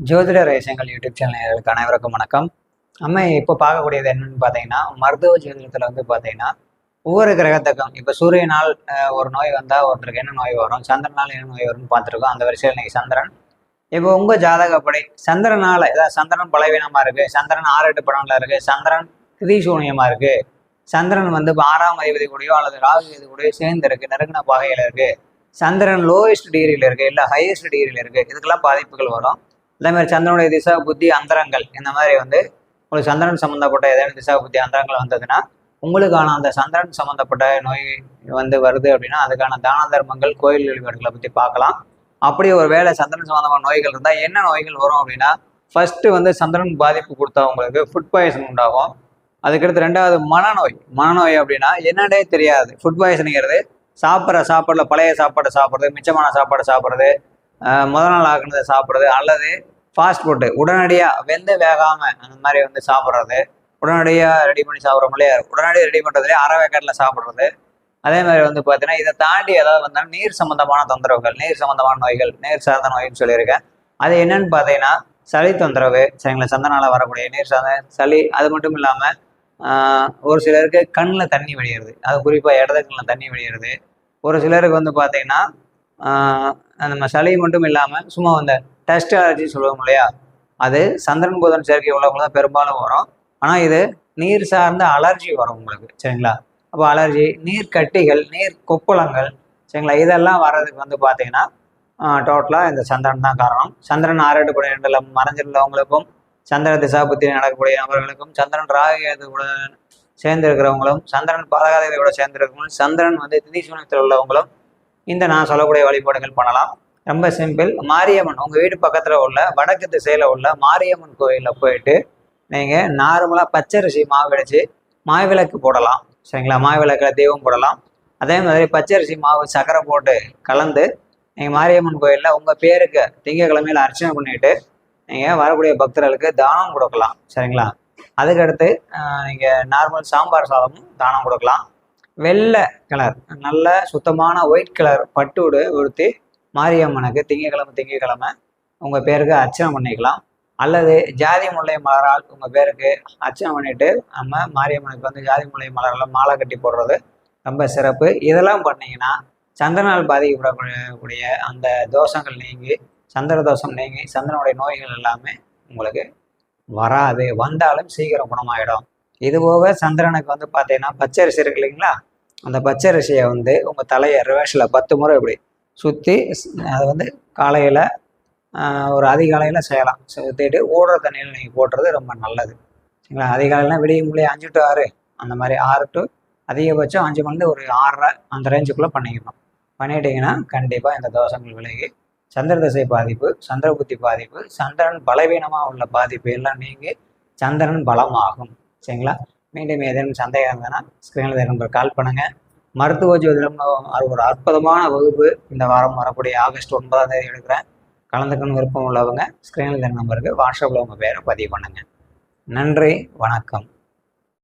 ஜோதிட ரகசியங்கள் யூடியூப் சேனல்களுக்கு அனைவருக்கும் வணக்கம். நம்ம இப்போ பார்க்கக்கூடியது என்னன்னு பார்த்தீங்கன்னா, மருத்துவ ஜோதிடத்தில் வந்து பார்த்தீங்கன்னா, ஒவ்வொரு கிரகத்துக்கும் இப்போ சூரியனால் ஒரு நோய் வந்தால் ஒருத்தருக்கு என்ன நோய் வரும், சந்திரனால் என்ன நோய் வரும்னு பார்த்துருக்கோம். அந்த வரிசையில் இன்னைக்கு சந்திரன். இப்போ உங்கள் ஜாதகப்படி சந்திரனால் ஏதாவது சந்திரன் பலவீனமாக இருக்குது, சந்திரன் 6-8 படம்ல இருக்குது, சந்திரன் திதிசூன்யமாக இருக்குது, சந்திரன் வந்து இப்போ 6ஆம் அதிபதி கூடயோ அல்லது ராகு இது கூடயோ சேர்ந்து இருக்குது, நெருங்கின பகையில் இருக்குது, சந்திரன் லோயஸ்ட் டிகிரியில் இருக்குது இல்லை ஹையஸ்ட் டிகிரியில் இருக்குது, இதுக்கெல்லாம் பாதிப்புகள் வரும். அதே மாதிரி சந்திரனுடைய திசா புத்தி அந்தரங்கள் இந்த மாதிரி வந்து உங்களுக்கு சந்திரன் சம்மந்தப்பட்ட ஏதாவது திசா புத்தி அந்தரங்கள் வந்ததுன்னா உங்களுக்கான அந்த சந்திரன் சம்மந்தப்பட்ட நோய் வந்து வருது அப்படின்னா அதுக்கான தான தர்மங்கள் கோயில் வழிபாடுகளை பற்றி பார்க்கலாம். அப்படி ஒரு வேளை சந்திரன் சம்மந்தமான நோய்கள் இருந்தால் என்ன நோய்கள் வரும் அப்படின்னா, ஃபர்ஸ்ட் வந்து சந்திரன் பாதிப்பு கொடுத்தா உங்களுக்கு ஃபுட் பாய்சன் உண்டாகும். அதுக்கடுத்து 2வது மனநோய் அப்படின்னா என்னன்னே தெரியாது. ஃபுட் பாய்சனுங்கிறது சாப்பாடில் பழைய சாப்பாடு சாப்பிட்றது, மிச்சமான சாப்பாடு சாப்பிட்றது, முதல் நாள் ஆக்குனதை சாப்பிட்றது, அல்லது ஃபாஸ்ட் ஃபுட்டு உடனடியாக வெந்து வேகாமல் அந்த மாதிரி வந்து சாப்பிட்றது, உடனடியாக ரெடி பண்ணி சாப்பிட்றோம் இல்லையா, உடனடியாக ரெடி பண்ணுறதுலேயே அரை வேக்காட்டில் சாப்பிட்றது. அதே மாதிரி வந்து பார்த்தீங்கன்னா இதை தாண்டி ஏதாவது வந்தால் நீர் சம்மந்தமான தொந்தரவுகள், நீர் சம்மந்தமான நோய்கள், நீர் சார்ந்த நோய்னு சொல்லியிருக்கேன். அது என்னன்னு பார்த்தீங்கன்னா சளி தொந்தரவு, சரிங்களா, சந்தனால் வரக்கூடிய நீர் சார்ந்த சளி. அது மட்டும் இல்லாமல் ஒரு சிலருக்கு கண்ணில் தண்ணி வடிகிறது, அது குறிப்பாக இடது கண்ணில் தண்ணி வடிகிறது. ஒரு சிலருக்கு வந்து பார்த்தீங்கன்னா நம்ம சளி மட்டும் இல்லாமல் சும்மா அந்த டஸ்ட் அலர்ஜி சொல்லுவோம் இல்லையா, அது சந்திரன் புதன் சேர்க்கை உள்ளவங்க தான் பெரும்பாலும் வரும். ஆனால் இது நீர் சார்ந்த அலர்ஜி வரும் உங்களுக்கு, சரிங்களா. அப்போ அலர்ஜி, நீர் கட்டிகள், நீர் கொப்பளங்கள், சரிங்களா, இதெல்லாம் வர்றதுக்கு வந்து பார்த்தீங்கன்னா டோட்டலாக இந்த சந்திரன் தான் காரணம். சந்திரன் 6-8 12 மறைஞ்சிருந்தவங்களுக்கும், சந்திர திசா புத்தி நடக்கக்கூடிய நபர்களுக்கும், சந்திரன் ராகு கூட சேர்ந்து இருக்கிறவங்களும், சந்திரன் பாதகாதிபதியோட சேர்ந்து இருக்கிறவங்களும், சந்திரன் வந்து திதிசூன்யத்தில் உள்ளவங்களும் இந்த நான் சொல்லக்கூடிய வழிபாடுகள் பண்ணலாம். ரொம்ப சிம்பிள். மாரியம்மன் உங்கள் வீடு பக்கத்தில் உள்ள வடக்கு திசையில் உள்ள மாரியம்மன் கோயிலில் போயிட்டு நீங்கள் நார்மலாக பச்சரிசி மாவு அடித்து மாவிளக்கு போடலாம், சரிங்களா. மாவிளக்கில் தெய்வம் போடலாம். அதே மாதிரி பச்சரிசி மாவு சக்கரை போட்டு கலந்து நீங்கள் மாரியம்மன் கோயிலில் உங்கள் பேருக்கு திங்கக்கிழமையில் அர்ச்சனை பண்ணிவிட்டு நீங்கள் வரக்கூடிய பக்தர்களுக்கு தானம் கொடுக்கலாம், சரிங்களா. அதுக்கடுத்து நீங்கள் நார்மல் சாம்பார் சாதமும் தானம் கொடுக்கலாம். வெள்ளை கலர் நல்ல சுத்தமான ஒயிட் கலர் பட்டுடு உடுத்தி மாரியம்மனுக்கு திங்கக்கிழமை உங்கள் பேருக்கு அர்ச்சனை பண்ணிக்கலாம். அல்லது ஜாதி முல்லை மலரால் உங்கள் பேருக்கு அர்ச்சனை பண்ணிட்டு நம்ம மாரியம்மனுக்கு வந்து ஜாதி முல்லை மலரால் மாலை கட்டி போடுறது ரொம்ப சிறப்பு. இதெல்லாம் பண்ணிங்கன்னா சந்திரனால் பாதிக்கப்படக்கூடிய அந்த தோஷங்கள் நீங்கி, சந்திர தோஷம் நீங்கி, சந்திரனுடைய நோய்கள் எல்லாமே உங்களுக்கு வராது, வந்தாலும் சீக்கிரம் குணமாயிடும். இதுபோக சந்திரனுக்கு வந்து பார்த்தீங்கன்னா பச்சரிசி இருக்கு இல்லைங்களா, அந்த பச்சரிசியை வந்து உங்கள் தலையை ரிவர்ஸில் 10 முறை இப்படி சுற்றி அதை வந்து காலையில் ஒரு அதிகாலையில் செய்யலாம். சுற்றிட்டு ஓடுற தண்ணியில் நீங்கள் போட்டுறது ரொம்ப நல்லது, சரிங்களா. அதிகாலையில் விடியும் முள்ளே 5 to 6 அந்த மாதிரி 6 to அதிகபட்சம் 5 மணிலேருந்து ஒரு 6:30 அந்த ரேஞ்சுக்குள்ளே பண்ணிக்கணும். பண்ணிட்டீங்கன்னா கண்டிப்பாக இந்த தோஷங்கள் விலகி சந்திர திசை பாதிப்பு, சந்திர புத்தி பாதிப்பு, சந்திரன் பலவீனமாக உள்ள பாதிப்பு எல்லாம் நீங்கி சந்திரன் பலமாகும், சரிங்களா. மீண்டும் ஏதேனும் சந்தேகம் இருந்ததுன்னா ஸ்க்ரீனில் நம்பர் கால் பண்ணுங்கள். மருத்துவ ஜோதிடம் ஒரு அற்புதமான வகுப்பு இந்த வாரம் வரக்கூடிய ஆகஸ்ட் 9ஆம் தேதி எடுக்கிறேன். கலந்துக்கணும் விருப்பம் உள்ளவங்க ஸ்க்ரீனில் நம்பருக்கு வாட்ஸ்அப்பில் உங்கள் பேரை பதிவு பண்ணுங்கள். நன்றி, வணக்கம்.